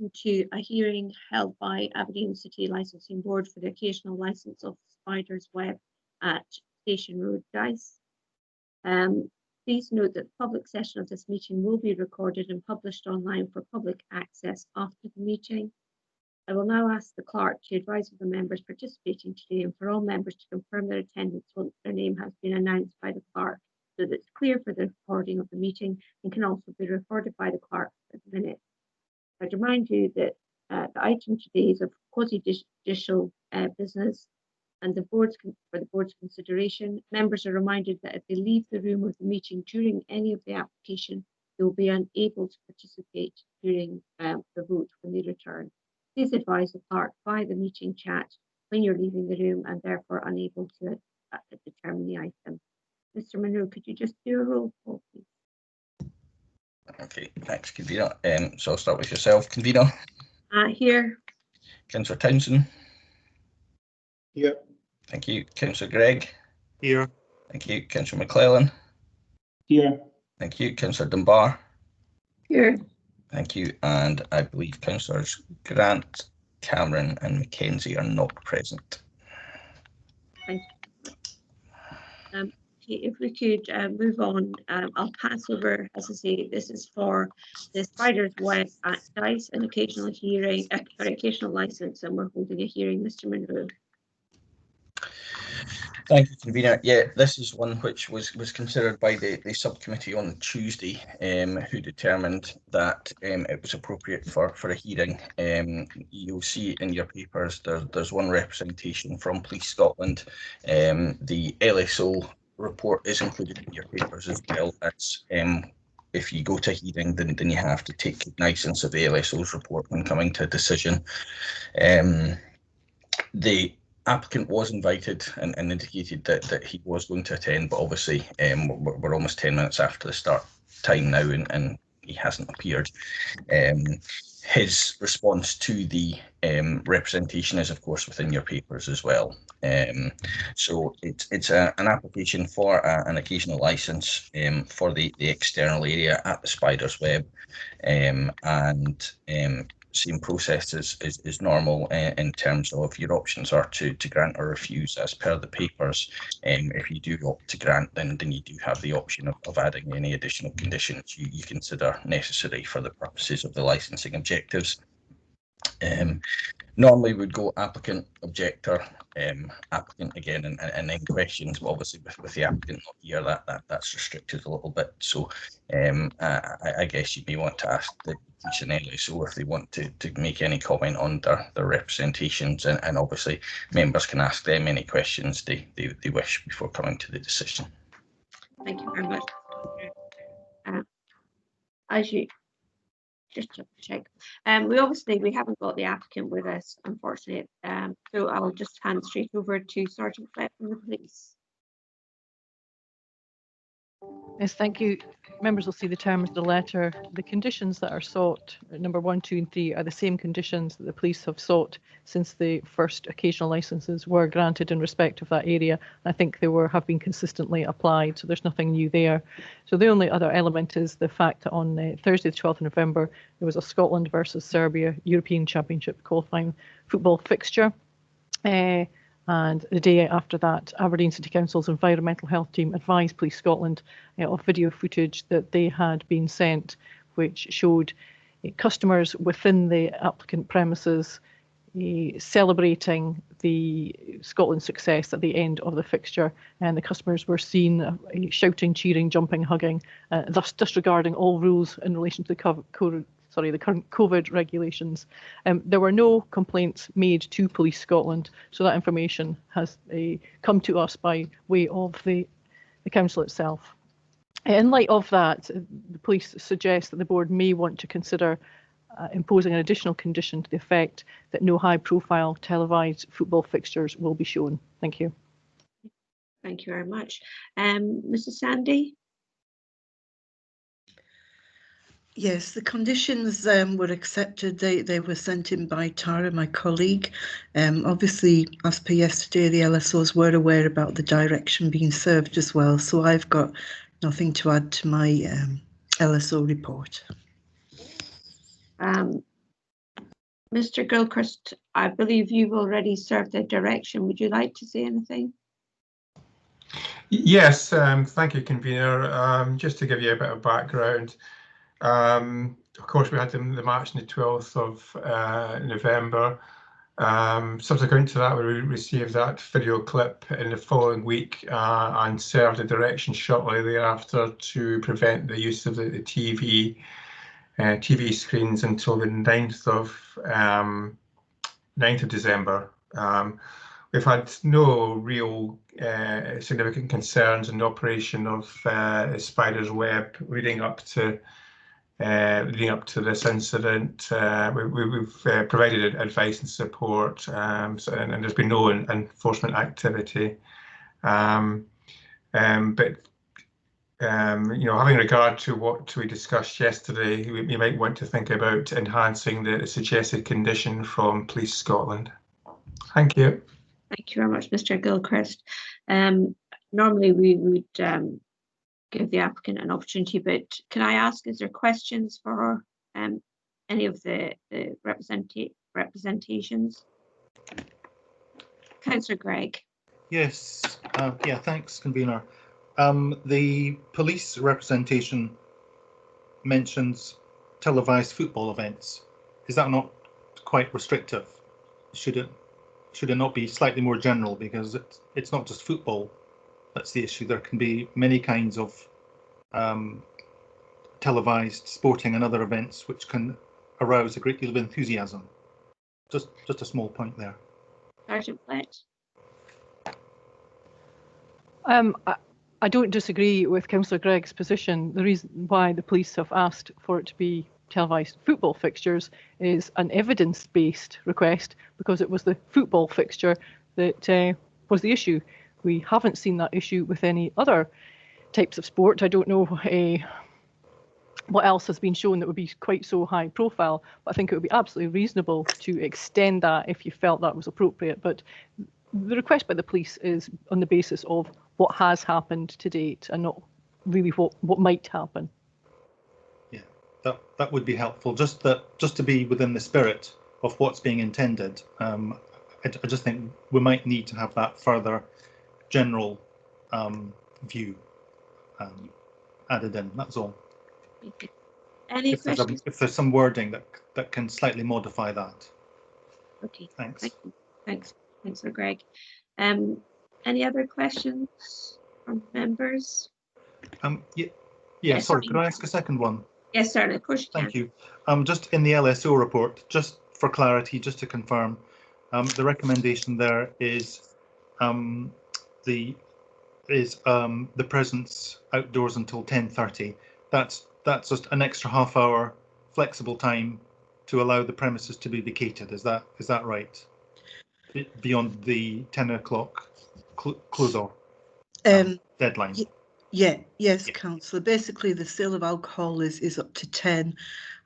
welcome to a hearing held by Aberdeen City Licensing Board for the occasional licence of Spider's Web at Station Road, Dice. Please note that the public session of this meeting will be recorded and published online for public access after the meeting. I will now ask the clerk to advise of the members participating today and for all members to confirm their attendance once their name has been announced by the clerk, so that it's clear for the recording of the meeting and can also be recorded by the clerk for the minutes. I'd remind you that the item today is of quasi-judicial business and for the board's consideration. Members are reminded that if they leave the room of the meeting during any of the application, they will be unable to participate during the vote when they return. Please advise the clerk via the meeting chat when you're leaving the room and therefore unable to determine the item. Mr. Munro, could you just do a roll call, please? Okay, thanks, Convener. So I'll start with yourself, Convener. Here. Councillor Townsend. Here. Thank you. Councillor Gregg. Here. Thank you. Councillor McClellan. Here. Thank you. Councillor Dunbar. Here. Thank you. And I believe Councillors Grant, Cameron and Mackenzie are not present. Thank you. If we could move on, I'll pass over. As I say, this is for the Spider's Web at Dice, an occasional hearing, occasional licence, and we're holding a hearing. Mr. Munro. Thank you, Convener. Yeah, this is one which was considered by the subcommittee on Tuesday, who determined that it was appropriate for a hearing. You'll see in your papers there's one representation from Police Scotland. The LSO report is included in your papers as well. As if you go to hearing, then you have to take cognizance of the LSO's report when coming to a decision. The applicant was invited and indicated that he was going to attend, but obviously we're almost 10 minutes after the start time now and he hasn't appeared. His response to the representation is of course within your papers as well. So it's an application for an occasional licence for the external area at the Spider's Web, and same process is normal in terms of your options are to grant or refuse as per the papers. If you do opt to grant, then you do have the option of adding any additional conditions you consider necessary for the purposes of the licensing objectives. Normally we'd go applicant, objector, applicant again, and then questions. But obviously with the applicant not here, that's restricted a little bit. So I guess you may want to ask the police and LSO if they want to make any comment on their representations, and obviously members can ask them any questions they wish before coming to the decision. Thank you very much. As you just check, we haven't got the applicant with us, unfortunately. So I'll just hand straight over to Sergeant Flett from the police. Yes, thank you. Members will see the terms of the letter. The conditions that are sought, number 1, 2 and 3, are the same conditions that the police have sought since the first occasional licences were granted in respect of that area. I think they have been consistently applied, so there's nothing new there. So the only other element is the fact that on Thursday the 12th of November there was a Scotland versus Serbia European Championship qualifying football fixture. And the day after that, Aberdeen City Council's Environmental Health Team advised Police Scotland of video footage that they had been sent, which showed customers within the applicant premises celebrating the Scotland success at the end of the fixture, and the customers were seen shouting, cheering, jumping, hugging, thus disregarding all rules in relation to the current COVID regulations. There were no complaints made to Police Scotland, so that information has come to us by way of the council itself. In light of that, the police suggest that the board may want to consider imposing an additional condition to the effect that no high-profile televised football fixtures will be shown. Thank you. Thank you very much. Mrs. Sandy? Yes, the conditions were accepted. They were sent in by Tara, my colleague. Obviously, as per yesterday, the LSOs were aware about the direction being served as well. So I've got nothing to add to my LSO report. Mr. Gilchrist, I believe you've already served the direction. Would you like to say anything? Yes, thank you, convener. Just to give you a bit of background, of course, we had the march on the 12th of November. Subsequent to that, we received that video clip in the following week and served a direction shortly thereafter to prevent the use of the TV screens until the 9th of December. We've had no real significant concerns in the operation of Spider's Web leading up to this incident. We've provided advice and support, and there's been no enforcement activity. Having regard to what we discussed yesterday, you might want to think about enhancing the suggested condition from Police Scotland. Thank you. Thank you very much, Mr. Gilchrist. Normally we would give the applicant an opportunity, but can I ask, is there questions for any of the representations? Councillor Gregg. Yes, yeah, thanks, convener. The police representation mentions televised football events. Is that not quite restrictive? Should it not be slightly more general, because it's not just football that's the issue? There can be many kinds of televised sporting and other events which can arouse a great deal of enthusiasm. Just a small point there. Sergeant Flett. I don't disagree with Councillor Gregg's position. The reason why the police have asked for it to be televised football fixtures is an evidence-based request, because it was the football fixture that was the issue. We haven't seen that issue with any other types of sport. I don't know what else has been shown that would be quite so high profile, but I think it would be absolutely reasonable to extend that if you felt that was appropriate. But the request by the police is on the basis of what has happened to date and not really what might happen. Yeah, that would be helpful. Just to be within the spirit of what's being intended. I just think we might need to have that further general view added in. That's all. Any questions? If there's some wording that can slightly modify that. Okay. Thanks. Thank you. Thanks, Councillor Gregg. Any other questions from members? Yeah, Yes, sorry, please. could I ask a second one? Yes, certainly, of course you can. Thank you. Just in the LSO report, just for clarity, just to confirm, the recommendation there is the presence outdoors until 10:30. That's just an extra half hour flexible time to allow the premises to be vacated. Is that right? Beyond the 10 o'clock close off deadline. Yes, councillor. Basically, the sale of alcohol is up to 10,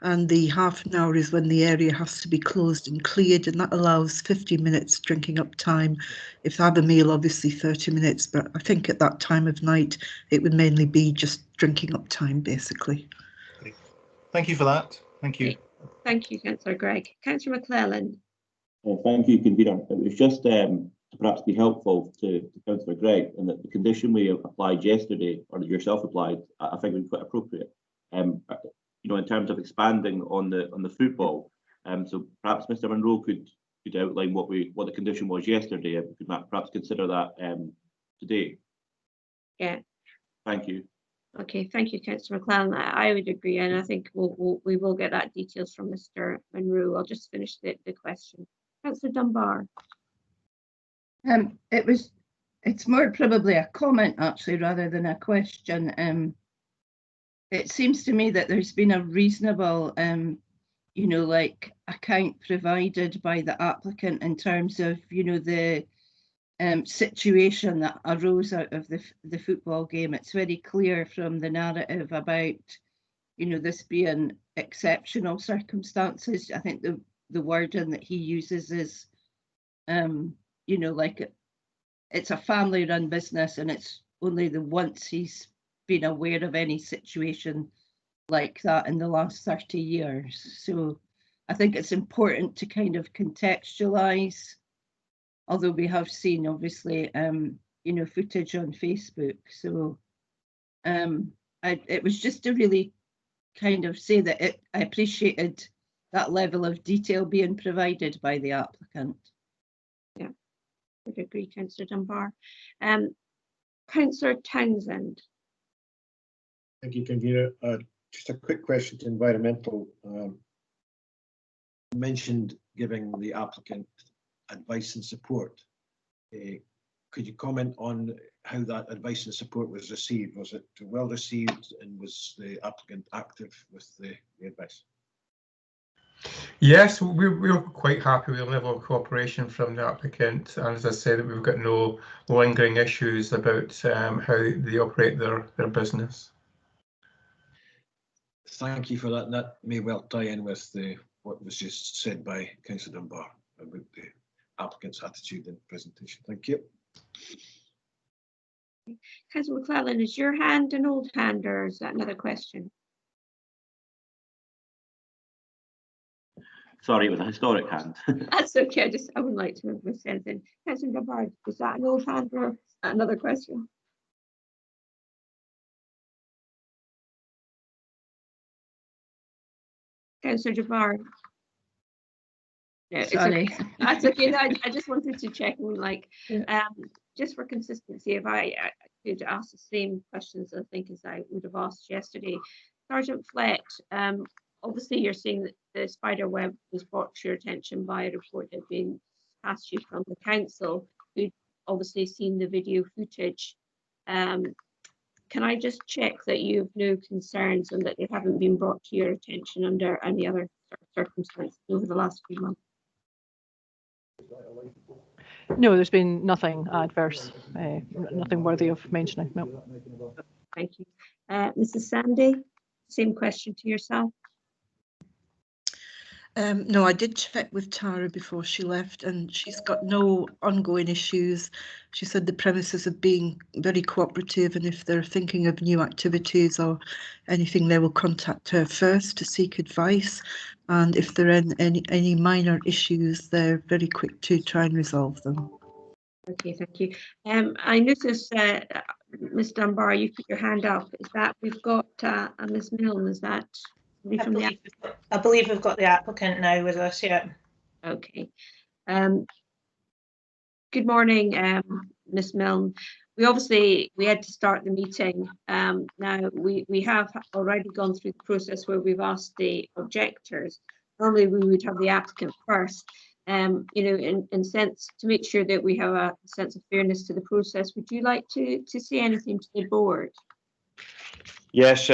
and the half an hour is when the area has to be closed and cleared, and that allows 50 minutes drinking up time. If they have a meal, obviously 30 minutes, but I think at that time of night it would mainly be just drinking up time, basically. Great. Thank you for that. Thank you. Okay. Thank you, Councillor Gregg. Councillor McClellan. Thank you, convener. It was just to perhaps be helpful to Councillor Gregg, and that the condition we applied yesterday, or yourself applied, I think was quite appropriate. In terms of expanding on the football. So perhaps Mr. Munro could outline what the condition was yesterday, and we could perhaps consider that today. Yeah. Thank you. Okay, thank you, Councillor McClellan. I would agree, and I think we will get that details from Mr. Munro. I'll just finish the question. Councillor Dunbar. It's more probably a comment actually rather than a question. It seems to me that there's been a reasonable account provided by the applicant in terms of the situation that arose out of the football game. It's very clear from the narrative about this being exceptional circumstances. I think the wording that he uses is it's a family run business, and it's only the once he's been aware of any situation like that in the last 30 years. So I think it's important to kind of contextualise, although we have seen obviously, you know, footage on Facebook. So it was just to really kind of say that I appreciated that level of detail being provided by the applicant. Yeah, I would agree, Councillor Dunbar. Councillor Townsend. Thank you, Convener. Just a quick question to environmental. Mentioned giving the applicant advice and support. Could you comment on how that advice and support was received? Was it well received, and was the applicant active with the advice? Yes, we were quite happy with the level of cooperation from the applicant, and as I said, we've got no lingering issues about how they operate their business. Thank you for that. That may well tie in with what was just said by Councillor Dunbar about the applicant's attitude and presentation. Thank you. Councillor McClellan, is your hand an old hand, or is that another question? Sorry, it was a historic hand. That's okay. I would like to have missed anything. Councillor Dunbar, is that an old hand or another question? Councillor Jabbar. No, Sorry. okay. That's okay. I just wanted to check on, like, just for consistency, if I could ask the same questions, I think, as I would have asked yesterday. Sergeant Flett, obviously you're saying that the spider web was brought to your attention by a report that had been passed you from the council, who'd obviously seen the video footage. Can I just check that you have no concerns and that they haven't been brought to your attention under any other circumstances over the last few months? No, there's been nothing adverse, nothing worthy of mentioning. No. Thank you. Mrs. Sandy, same question to yourself. No, I did check with Tara before she left, and she's got no ongoing issues. She said the premises are being very cooperative, and if they're thinking of new activities or anything, they will contact her first to seek advice. And if there are any minor issues, they're very quick to try and resolve them. Okay, thank you. I noticed, Ms. Dunbar, you put your hand up. Is that we've got a Ms. Milne? Is that? I believe we've got the applicant now with us, yeah. Okay. Good morning, Ms. Milne. We had to start the meeting. Now we have already gone through the process where we've asked the objectors. Normally we would have the applicant first. You know, in sense to make sure that we have a sense of fairness to the process. Would you like to say anything to the board? Yes,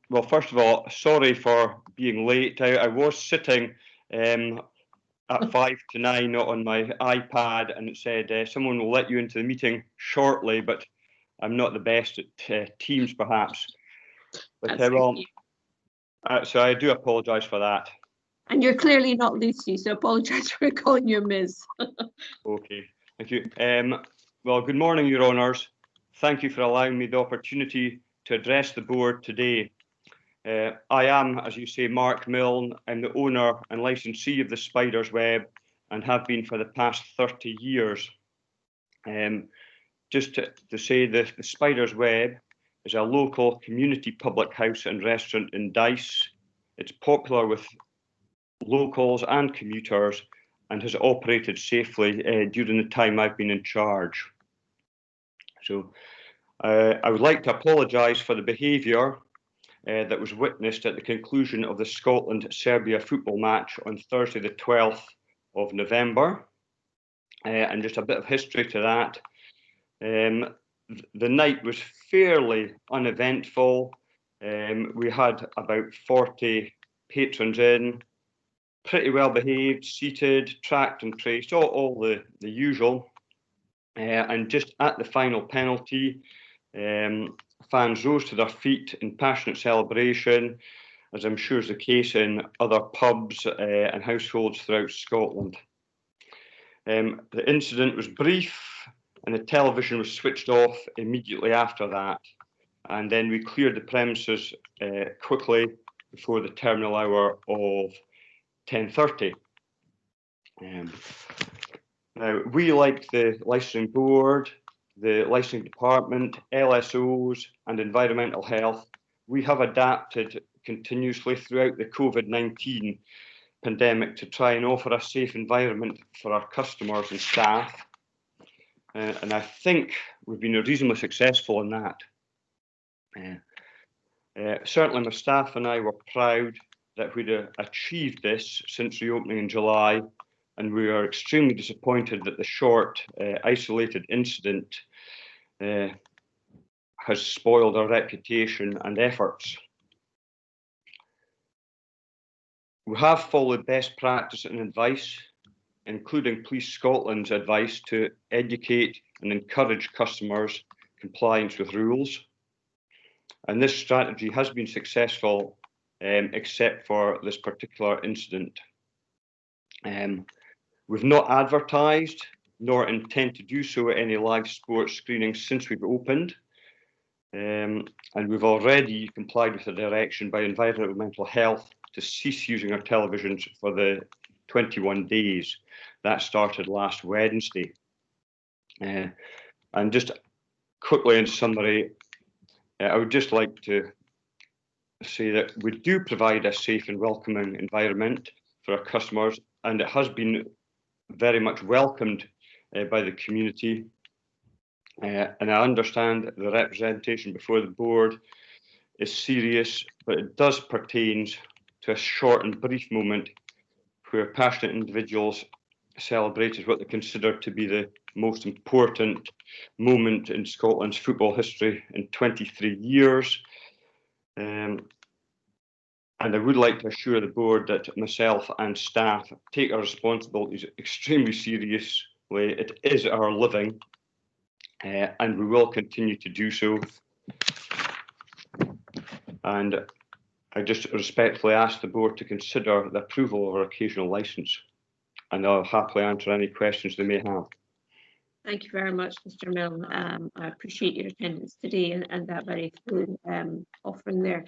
well, first of all, sorry for being late. I was sitting at 5 to 9 on my iPad, and it said someone will let you into the meeting shortly, but I'm not the best at Teams, perhaps. But so I do apologise for that. And you're clearly not Lucy, so apologise for calling you Ms. Okay, thank you. Well, good morning, Your Honours. Thank you for allowing me the opportunity to address the board today. I am, as you say, Mark Milne. I'm the owner and licensee of the Spider's Web and have been for the past 30 years. Just to say that the Spider's Web is a local community public house and restaurant in Dice. It's popular with locals and commuters and has operated safely during the time I've been in charge. So I would like to apologise for the behaviour that was witnessed at the conclusion of the Scotland-Serbia football match on Thursday the 12th of November. And just a bit of history to that. The night was fairly uneventful. We had about 40 patrons in, pretty well behaved, seated, tracked and traced, all the usual. And just at the final penalty, fans rose to their feet in passionate celebration, as I'm sure is the case in other pubs and households throughout Scotland. The incident was brief and the television was switched off immediately after that. And then we cleared the premises quickly before the terminal hour of 10:30. Now, we, like the licensing board, the licensing department, LSOs and environmental health, we have adapted continuously throughout the COVID-19 pandemic to try and offer a safe environment for our customers and staff. And I think we've been reasonably successful in that. Certainly my staff and I were proud that we'd achieved this since reopening in July, and we are extremely disappointed that the short, isolated incident has spoiled our reputation and efforts. We have followed best practice and advice, including Police Scotland's advice to educate and encourage customers' compliance with rules. And this strategy has been successful, except for this particular incident. We've not advertised, nor intend to do so at any live sports screenings since we've opened. And we've already complied with the direction by Environmental Health to cease using our televisions for the 21 days. That started last Wednesday. And just quickly in summary, I would just like to say that we do provide a safe and welcoming environment for our customers, and it has been very much welcomed by the community. And I understand the representation before the board is serious, but it does pertain to a short and brief moment where passionate individuals celebrated what they consider to be the most important moment in Scotland's football history in 23 years. And I would like to assure the board that myself and staff take our responsibilities extremely seriously. It is our living, and we will continue to do so. And I just respectfully ask the board to consider the approval of our occasional licence, and I'll happily answer any questions they may have. Thank you very much, Mr. Milne. I appreciate your attendance today and that very full offering there.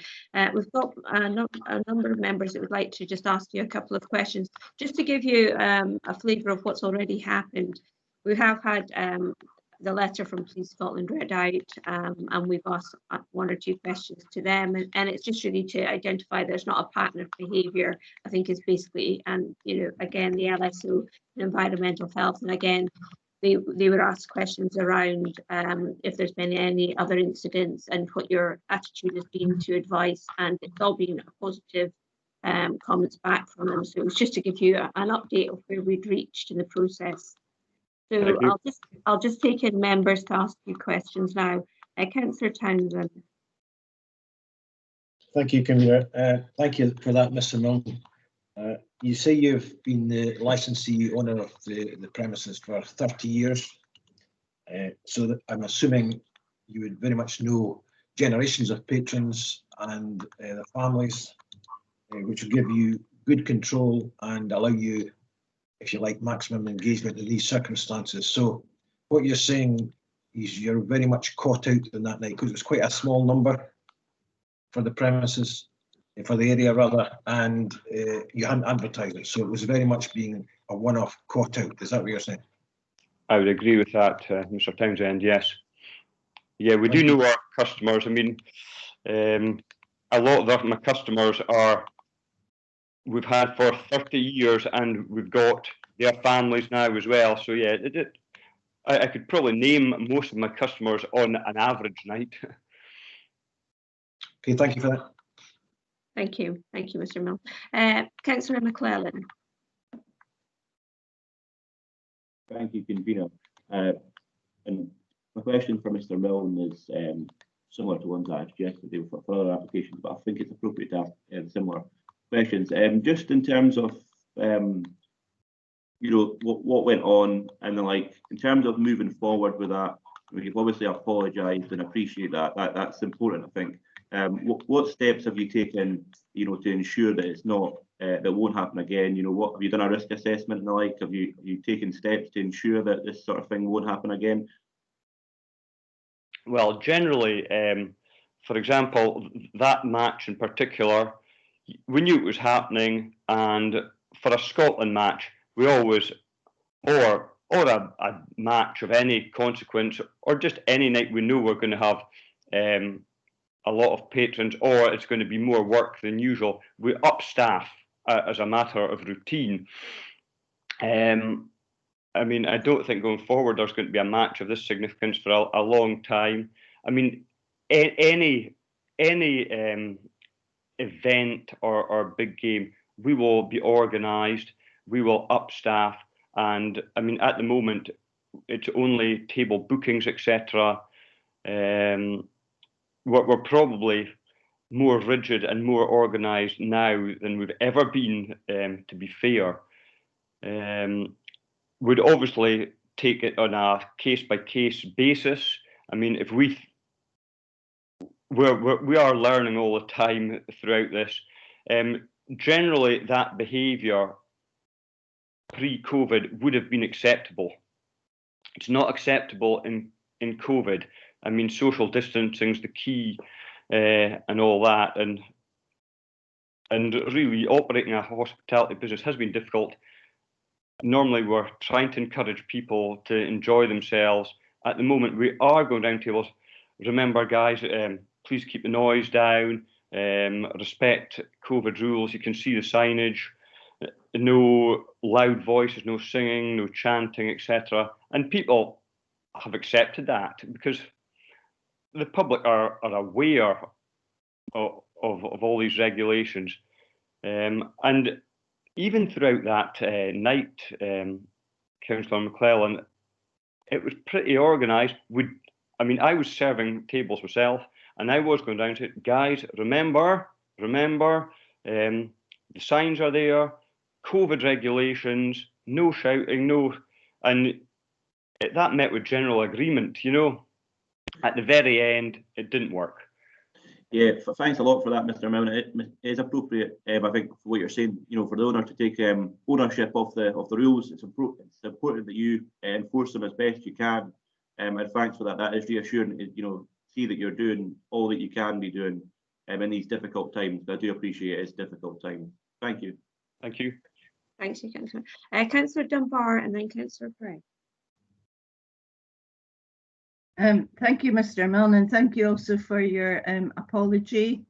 We've got a number of members that would like to just ask you a couple of questions. Just to give you a flavour of what's already happened, we have had the letter from Police Scotland read out, and we've asked one or two questions to them, and it's just really to identify there's not a pattern of behaviour, I think is basically, and again, the LSO, environmental health, and again, they were asked questions around if there's been any other incidents and what your attitude has been to advice, and it's all been positive comments back from them. So it was just to give you an update of where we'd reached in the process. So I'll just take in members to ask you questions now. Councillor Townsend. Thank you, Convener. Thank you for that, Mr. Milne. You say you've been the licensee owner of the premises for 30 years. So that I'm assuming you would very much know generations of patrons and their families, which will give you good control and allow you, if you like, maximum engagement in these circumstances. So what you're saying is you're very much caught out in that night, because it was quite a small number for the premises, for the area rather, and you hadn't advertised it. So it was very much being a one-off caught out. Is that what you're saying? I would agree with that, Mr. Townsend, yes. Yeah, we do know our customers. I mean, a lot of my customers we've had for 30 years, and we've got their families now as well. So yeah, I could probably name most of my customers on an average night. Okay, thank you for that. Thank you, Mr. Milne. Councillor McClellan. Thank you, Convener. And my question for Mr. Milne is similar to ones I asked yesterday for other applications, but I think it's appropriate to ask similar questions. Just in terms of what went on, and in terms of moving forward with that, you've obviously apologised and appreciate that. That's important, I think. What steps have you taken, to ensure that it's not that won't happen again? What have you done, a risk assessment and the like? Have you taken steps to ensure that this sort of thing won't happen again? Well, generally, for example, that match in particular, we knew it was happening, and for a Scotland match, we always, or a match of any consequence, or just any night we know we're going to have a lot of patrons, or it's going to be more work than usual, we upstaff as a matter of routine. I mean, I don't think going forward there's going to be a match of this significance for a long time. I mean, any event or big game, we will be organised, we will upstaff, and I mean, at the moment, it's only table bookings, etc. We're probably more rigid and more organised now than we've ever been, to be fair. We'd obviously take it on a case-by-case basis. I mean, if we are learning all the time throughout this. Generally, that behaviour pre-COVID would have been acceptable. It's not acceptable in COVID. I mean, social distancing's the key, and all that, and really operating a hospitality business has been difficult. Normally, we're trying to encourage people to enjoy themselves. At the moment, we are going down tables. Remember, guys, please keep the noise down, respect COVID rules. You can see the signage, no loud voices, no singing, no chanting, etc. And people have accepted that because the public are aware of all these regulations. And even throughout that night, Councillor McClellan, it was pretty organised. I mean, I was serving tables myself, and I was going down to it. Guys, remember, the signs are there, COVID regulations, no shouting, no, and that met with general agreement. You know, at the very end, it didn't work. Yeah, thanks a lot for that, Mr. Milne. It is appropriate, I think, for what you're saying. You know, for the owner to take ownership of the rules. It's important that you enforce them as best you can. And thanks for that. That is reassuring. You know, see that you're doing all that you can be doing in these difficult times. I do appreciate it's difficult times. Thank you. Thank you. Thanks, Councillor. Councillor Dunbar and then Councillor Craig. Thank you, Mr. Milne, and thank you also for your apology.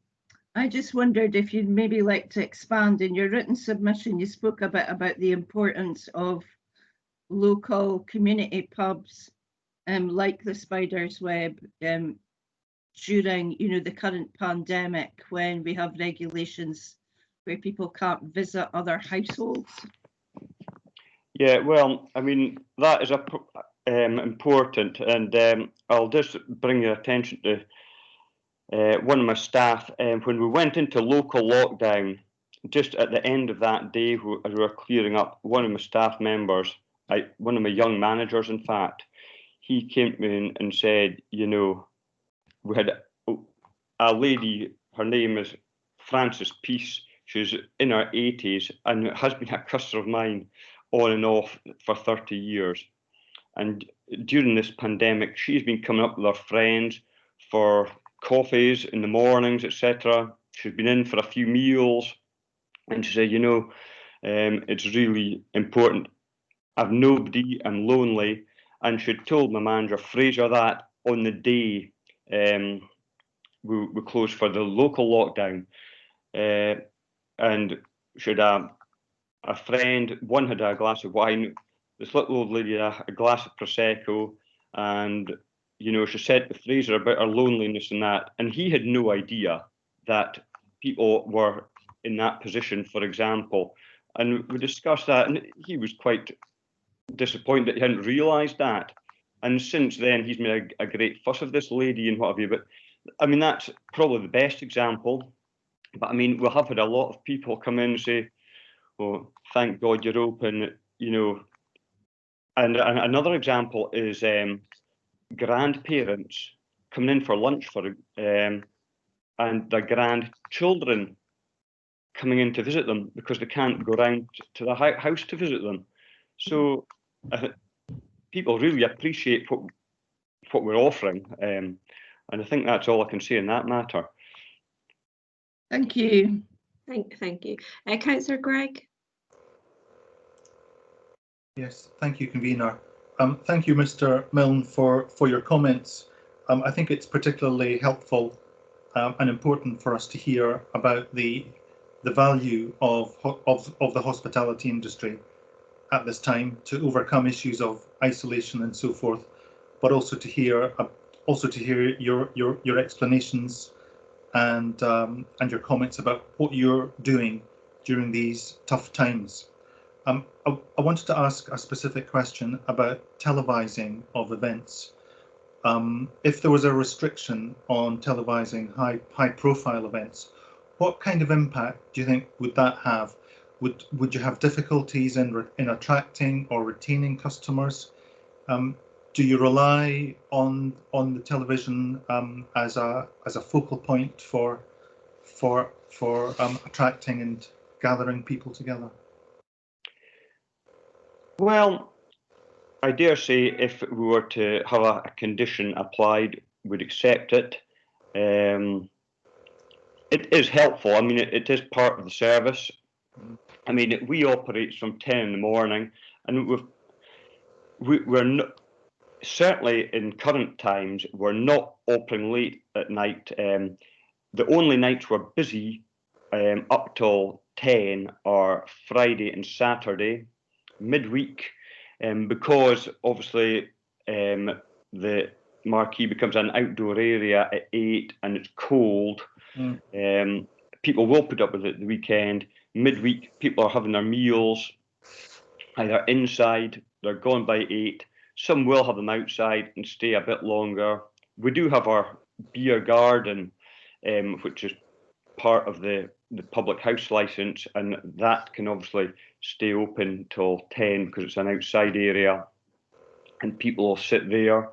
I just wondered if you'd maybe like to expand. In your written submission, you spoke a bit about the importance of local community pubs like the Spider's Web during, you know, the current pandemic, when we have regulations where people can't visit other households. Yeah, well, I mean, that is important, and I'll just bring your attention to one of my staff. When we went into local lockdown, just at the end of that day, as we were clearing up, one of my staff members, one of my young managers, in fact, he came to me and said, you know, we had a lady, her name is Frances Peace. She's in her 80s and has been a customer of mine on and off for 30 years. And during this pandemic, she's been coming up with her friends for coffees in the mornings, etc. She's been in for a few meals, and she said, you know, it's really important. I've nobody, I'm lonely. And she told my manager, Fraser, that on the day we closed for the local lockdown. And she had a friend, one had a glass of wine, this little old lady a glass of Prosecco, and, you know, she said to Fraser about her loneliness and that, and he had no idea that people were in that position, for example. And we discussed that, and he was quite disappointed that he hadn't realised that. And since then, he's made a great fuss of this lady and what have you. But, I mean, that's probably the best example. But, I mean, we have had a lot of people come in and say, oh, thank God you're open, you know. And another example is grandparents coming in for lunch and their grandchildren coming in to visit them because they can't go round to the house to visit them. So people really appreciate what we're offering, and I think that's all I can say in that matter. Thank you. Thank you. Councillor Gregg. Yes, thank you, convener. Thank you, Mr. Milne, for your comments. I think it's particularly helpful and important for us to hear about the value of the hospitality industry at this time to overcome issues of isolation and so forth, but also to hear your explanations and your comments about what you're doing during these tough times. I wanted to ask a specific question about televising of events. If there was a restriction on televising high-profile events, what kind of impact do you think would that have? Would you have difficulties in attracting or retaining customers? Do you rely on the television as a focal point for attracting and gathering people together? Well, I dare say if we were to have a condition applied, we'd accept it. It is helpful. I mean, it is part of the service. I mean, we operate from 10 in the morning, and we're not, certainly in current times, we're not opening late at night. The only nights we're busy up till 10 are Friday and Saturday, midweek, because obviously the marquee becomes an outdoor area at 8 and it's cold. People will put up with it the weekend. Midweek, people are having their meals either inside, they're gone by 8. Some will have them outside and stay a bit longer. We do have our beer garden, which is part of the public house license, and that can obviously stay open till 10 because it's an outside area and people will sit there.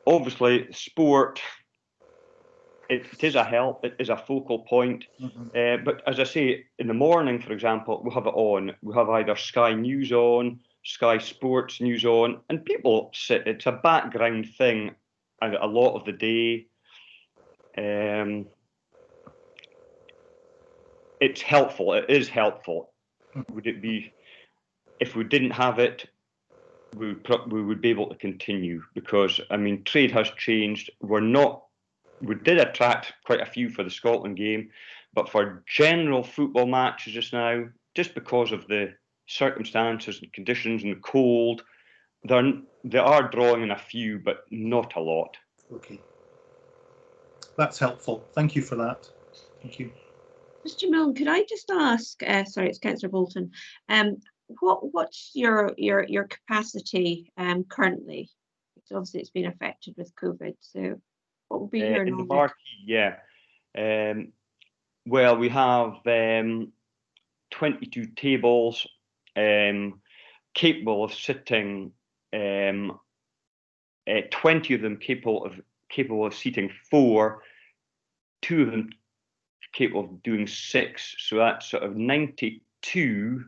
Obviously, sport, it is a help, it is a focal point. But as I say, in the morning, for example, we have it on. We have either Sky News on, Sky Sports News on, and people sit, it's a background thing a lot of the day. It's helpful, it is helpful. Would it be, if we didn't have it, we would be able to continue, because I mean, trade has changed. We did attract quite a few for the Scotland game, but for general football matches just now, just because of the circumstances and conditions and the cold, they are drawing in a few, but not a lot. Okay, that's helpful. Thank you for that. Thank you. Mr. Milne, could I just ask, sorry, it's Councillor Bolton, what's your capacity currently? Because obviously it's been affected with COVID, so what would be your in the marquee? Yeah. Well, we have 22 tables capable of sitting, 20 of them capable of seating 4, 2 of them capable of doing 6, so that's sort of 92.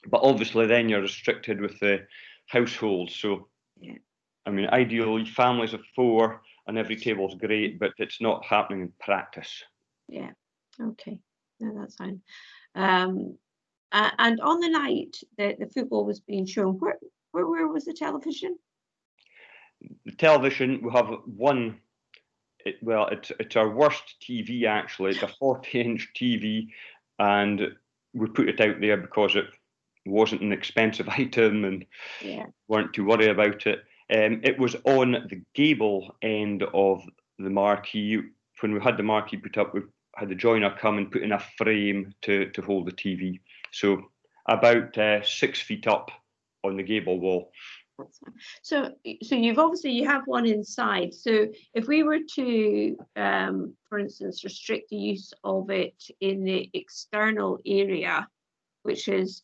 But obviously then you're restricted with the household, so yeah. I mean, ideally families of 4 and every table is great, but it's not happening in practice. Yeah, okay, no, that's fine. And on the night the football was being shown, where was the television? The television, we have one. Well, it's our worst TV actually. It's a 40-inch TV, and we put it out there because it wasn't an expensive item and weren't too worried about it. It was on the gable end of the marquee. When we had the marquee put up, we had the joiner come and put in a frame to hold the TV. So about 6 feet up on the gable wall. So you have one inside. So if we were to, for instance, restrict the use of it in the external area, which is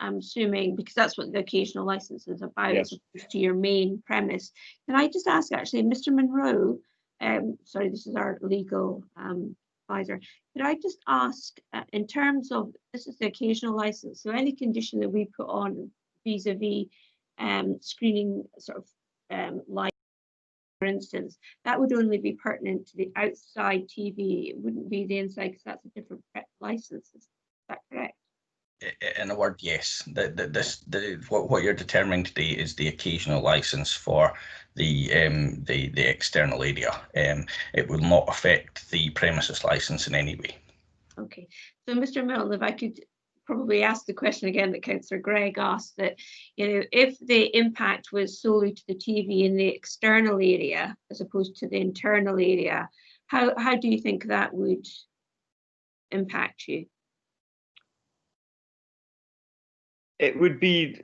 I'm assuming, because that's what the occasional license is about, as opposed to your main premise. Can I just ask, actually, Mr. Monroe, sorry, this is our legal advisor, could I just ask, in terms of, this is the occasional license, so any condition that we put on vis-a-vis screening sort of light, for instance, that would only be pertinent to the outside TV. It wouldn't be the inside, because that's a different license. Is that correct? In a word, yes. What you're determining today is the occasional license for the external area. It will not affect the premises license in any way. Okay, so Mr. Milne, if I could probably ask the question again that Councillor Gregg asked, that, you know, if the impact was solely to the TV in the external area as opposed to the internal area, how do you think that would impact you? It would be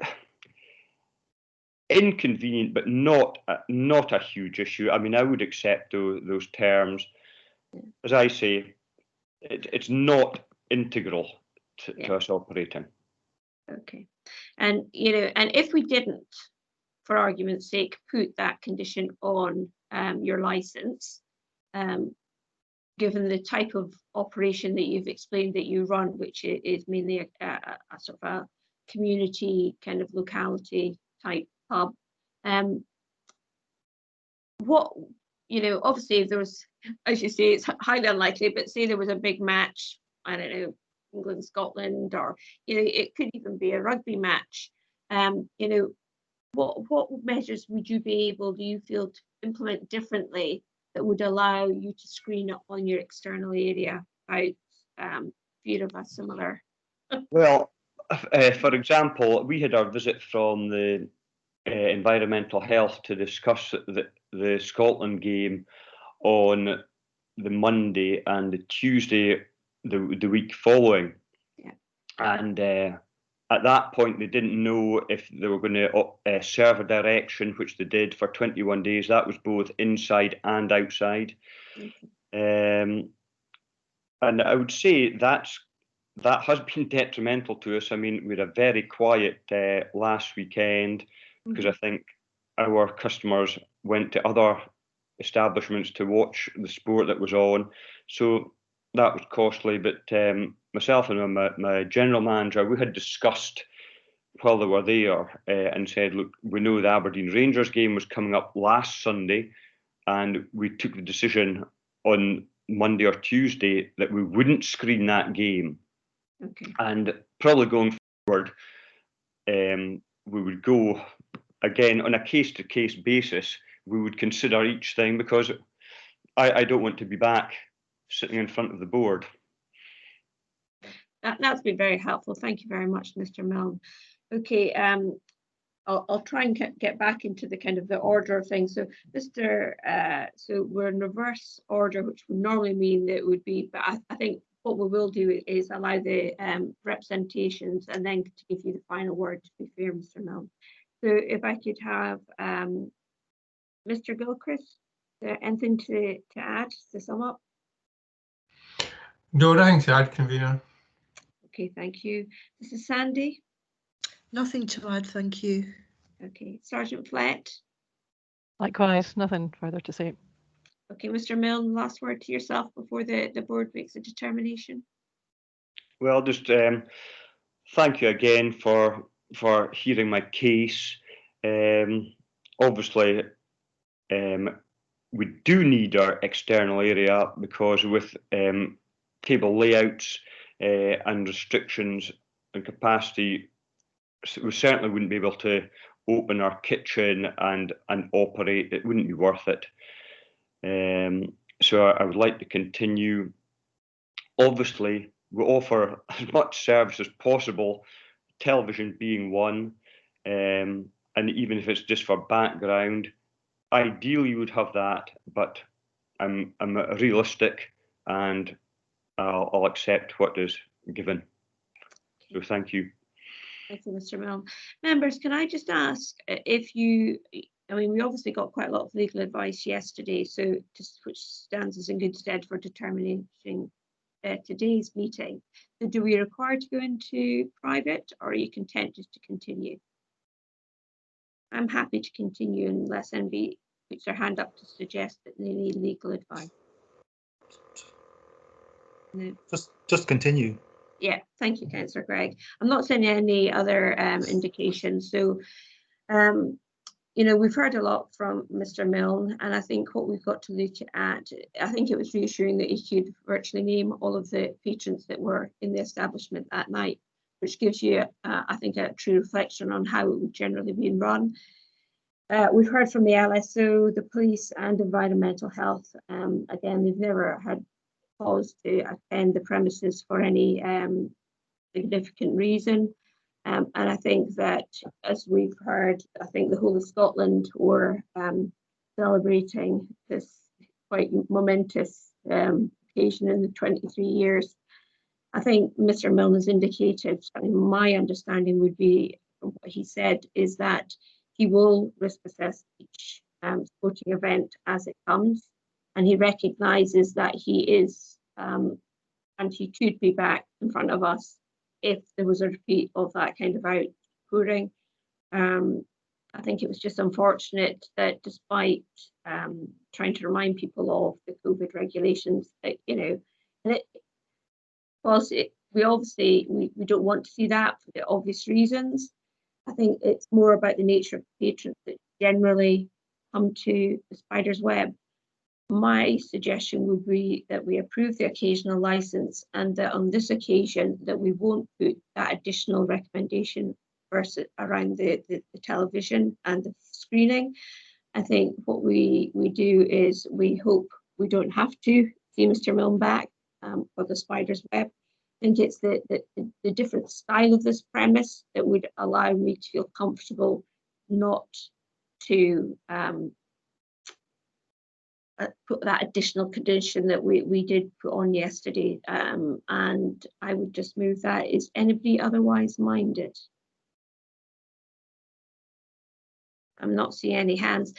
inconvenient, but not a huge issue. I mean, I would accept those terms. As I say, it's not integral to us operating. Okay, and you know, and if we didn't, for argument's sake, put that condition on your license, given the type of operation that you've explained that you run, which is mainly a sort of a community kind of locality type pub, what, you know, obviously if there was, as you say, it's highly unlikely, but say there was a big match, I don't know, England, Scotland, or, you know, it could even be a rugby match. You know, what measures would you be able, do you feel, to implement differently that would allow you to screen it on your external area without fear of a similar? Well, for example, we had our visit from the environmental health to discuss the Scotland game on the Monday and the Tuesday the week following. Yeah. And at that point, they didn't know if they were going to serve a direction, which they did for 21 days. That was both inside and outside. Okay. And I would say that has been detrimental to us. I mean, we had a very quiet last weekend because I think our customers went to other establishments to watch the sport that was on. So that was costly. But myself and my general manager, we had discussed while they were there and said, look, we know the Aberdeen Rangers game was coming up last Sunday, and we took the decision on Monday or Tuesday that we wouldn't screen that game. Okay. And probably going forward, we would go again on a case-to-case basis. We would consider each thing, because I don't want to be back sitting in front of the board. That's been very helpful. Thank you very much, Mr. Milne. Okay, I'll try and get back into the kind of the order of things. So, so we're in reverse order, which would normally mean that it would be, but I think what we will do is allow the representations and then to give you the final word, to be fair, Mr. Milne. So if I could have Mr. Gilchrist, anything to add to sum up? No, nothing to add, convener. Okay, thank you. Mrs. Sandy? Nothing to add, thank you. Okay, Sergeant Flett? Likewise, nothing further to say. Okay, Mr. Milne, last word to yourself before the board makes a determination. Well, just thank you again for hearing my case. Obviously, we do need our external area, because with table layouts and restrictions and capacity, we certainly wouldn't be able to open our kitchen and operate. It wouldn't be worth it. So I would like to continue. Obviously, we offer as much service as possible, television being one, and even if it's just for background, ideally you would have that, but I'm realistic, and I'll accept what is given. So thank you. Thank you, Mr. Milne. Members, can I just ask if you, I mean, we obviously got quite a lot of legal advice yesterday, so which stands us in good stead for determining today's meeting. So do we require to go into private, or are you content just to continue? I'm happy to continue unless anybody puts their hand up to suggest that they need legal advice. No. Just continue. Yeah, thank you, Councillor Gregg. I'm not sending any other indications. So, you know, we've heard a lot from Mr. Milne, and I think what we've got to look at, I think it was reassuring that he could virtually name all of the patrons that were in the establishment that night. which gives you, I think, a true reflection on how it would generally be run. We've heard from the LSO, the police and environmental health. Again, they've never had cause to attend the premises for any significant reason. And I think that, as we've heard, I think the whole of Scotland were celebrating this quite momentous occasion in the 23 years. I think Mr. Milne has indicated, my understanding would be, from what he said, is that he will risk assess each sporting event as it comes, and he recognises that he is, and he could be back in front of us if there was a repeat of that kind of outpouring. I think it was just unfortunate that despite trying to remind people of the COVID regulations, that, you know, and we obviously don't want to see that for the obvious reasons. I think it's more about the nature of patrons that generally come to the Spider's Web. My suggestion would be that we approve the occasional licence, and that on this occasion that we won't put that additional recommendation versus around the television and the screening. I think what we do is we hope we don't have to see Mr. Milne back for the Spider's Web. I think it's the different style of this premise that would allow me to feel comfortable not to put that additional condition that we did put on yesterday. And I would just move that. Is anybody otherwise minded? I'm not seeing any hands.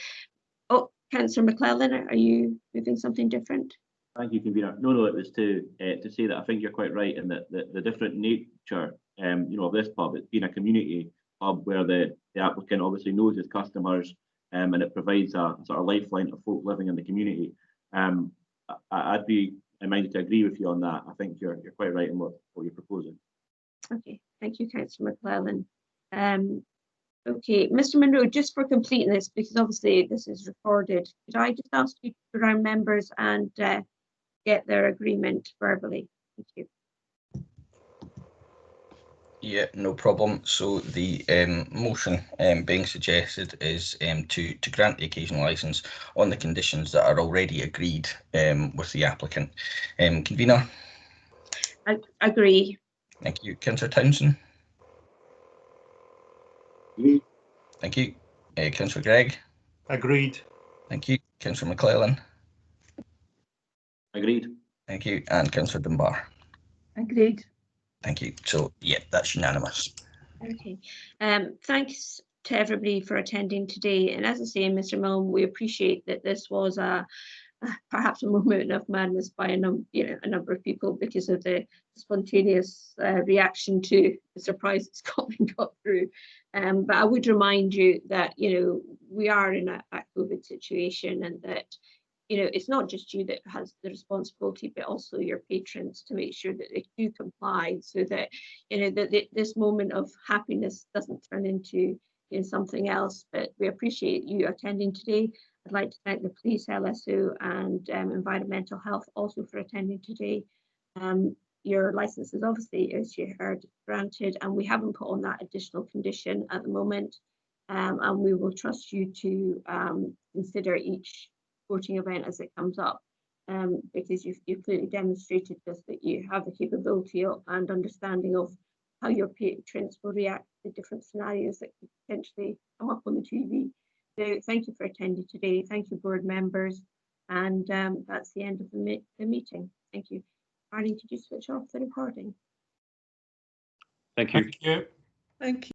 Oh, Councillor McClellan, are you moving something different? Thank you, convener. No, it was to say that I think you're quite right in that the different nature, of this pub. It's been a community pub where the applicant obviously knows his customers, and it provides a sort of lifeline to folk living in the community. I'd be minded to agree with you on that. I think you're quite right in what you're proposing. Okay, thank you, Councillor McClellan. Okay, Mr. Munro, just for completeness, because obviously this is recorded, could I just ask you to go around members and get their agreement verbally? Thank you. Yeah, no problem. So the motion being suggested is to grant the occasional licence on the conditions that are already agreed with the applicant. Convener? I agree. Thank you. Councillor Townsend? Agreed. Thank you. Councillor Gregg? Agreed. Thank you. Councillor McClellan? Agreed. Thank you. And Councillor Dunbar? Agreed. Thank you. So, yeah, that's unanimous. Okay. Thanks to everybody for attending today. And as I say, Mr. Milne, we appreciate that this was perhaps a moment of madness by a number of people because of the spontaneous reaction to the surprise that Scotland got through. But I would remind you that, we are in a COVID situation, and that, it's not just you that has the responsibility, but also your patrons, to make sure that they do comply, so that, that this moment of happiness doesn't turn into something else. But we appreciate you attending today. I'd like to thank the police, LSO and environmental health also for attending today. Your licence is obviously, as you heard, granted, and we haven't put on that additional condition at the moment. And we will trust you to consider each sporting event as it comes up, because you've clearly demonstrated this, that you have the capability and understanding of how your patrons will react to different scenarios that could potentially come up on the TV. So thank you for attending today. Thank you, board members. And that's the end of the meeting. Thank you. Arnie, did you switch off the recording? Thank you. Thank you. Thank you.